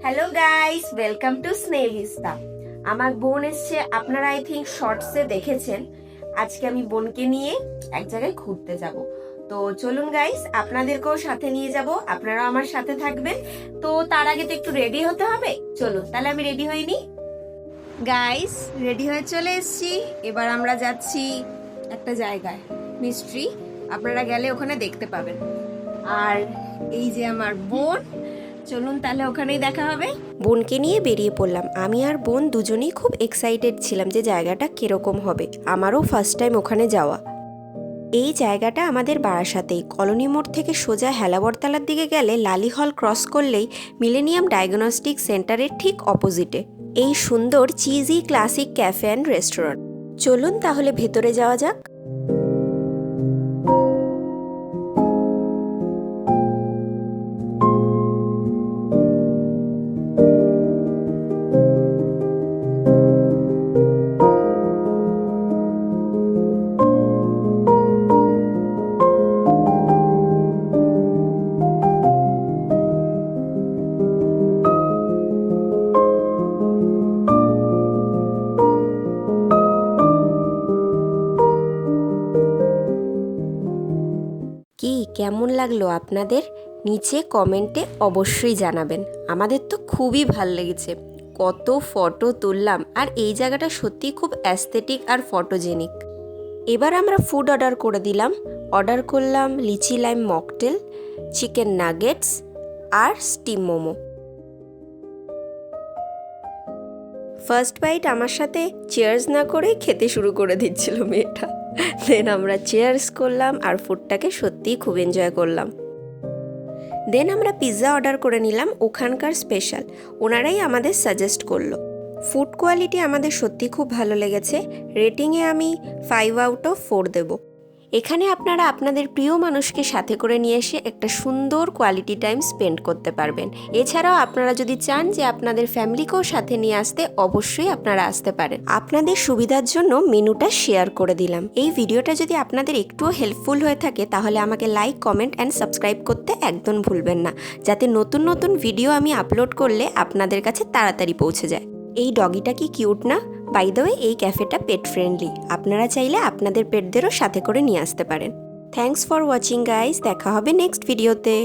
Hello guys, welcome to Snehista. আমার বোন এসছে, আপনারা আই থিঙ্ক শর্টসে দেখেছেন। আজকে আমি বোনকে নিয়ে এক জায়গায় ঘুরতে যাব। তো চলুন গাইস, আপনাদেরকেও সাথে নিয়ে যাব, আপনারাও আমার সাথে থাকবেন। তো তার আগে তো একটু রেডি হতে হবে। চলুন তাহলে আমি রেডি হইনি। গাইস, রেডি হয়ে চলে এসেছি। এবার আমরা যাচ্ছি একটা জায়গায়, মিস্ট্রি। আপনারা গেলে ওখানে দেখতে পাবেন। আর এই যে আমার বোন, চলুন তাহলে ওখানেই দেখা হবে। বোনকে নিয়ে বেরিয়ে পড়লাম। আমি আর বোন দুজনেই খুব এক্সাইটেড ছিলাম যে জায়গাটা কীরকম হবে। আমারও ফার্স্ট টাইম ওখানে যাওয়া। এই জায়গাটা আমাদের বারাসাতেই। কলোনি মোড় থেকে সোজা হেলাবরতলার দিকে গেলে লালি হল ক্রস করলেই মিলেনিয়াম ডায়াগনস্টিক সেন্টারের ঠিক অপোজিটে এই সুন্দর cheesy classic cafe and restaurant. চলুন তাহলে ভেতরে যাওয়া যাক। কি কেমন লাগলো আপনাদের? নিচে কমেন্টে অবশ্যই জানাবেন। আমাদের তো খুবই ভাল লেগেছে, কত ফটো তুললাম। আর এই জায়গাটা সত্যি খুব অ্যাস্থেটিক আর ফটোজেনিক। এবার আমরা ফুড অর্ডার করে দিলাম। অর্ডার করলাম লিচি লাইম মকটেল, চিকেন নাগেটস আর স্টিম মোমো। ফার্স্ট বাইট আমার সাথে চেয়ার্স না করেই খেতে শুরু করে দিচ্ছিল মেয়েটা। দেন আমরা চেয়ার্স করলাম আর ফুডটাকে সত্যিই খুব এনজয় করলাম। দেন আমরা পিৎজা অর্ডার করে নিলাম, ওখানকার স্পেশাল। ওনারাই আমাদের সাজেস্ট করলো। ফুড কোয়ালিটি আমাদের সত্যি খুব ভালো লেগেছে। রেটিংয়ে আমি 5/4 দেব। এখানে আপনারা আপনাদের প্রিয় মানুষকে সাথে করে নিয়ে এসে একটা সুন্দর কোয়ালিটি টাইম স্পেন্ড করতে পারবেন। এছাড়াও আপনারা যদি চান যে আপনাদের ফ্যামিলিকেও সাথে নিয়ে আসতে, অবশ্যই আপনারা আসতে পারেন। আপনাদের সুবিধার জন্য মেনুটা শেয়ার করে দিলাম। এই ভিডিওটা যদি আপনাদের একটুও হেল্পফুল হয়ে থাকে তাহলে আমাকে লাইক, কমেন্ট অ্যান্ড সাবস্ক্রাইব করতে একদম ভুলবেন না, যাতে নতুন নতুন ভিডিও আমি আপলোড করলে আপনাদের কাছে তাড়াতাড়ি পৌঁছে যায়। এই ডগিটা কি কিউট না? বাই দ্য ওয়ে, এই ক্যাফেটা পেট ফ্রেন্ডলি। আপনারা চাইলে আপনাদের পেটদেরও সাথে করে নিয়ে আসতে পারেন। Thanks for watching guys. দেখা হবে নেক্সট ভিডিওতে।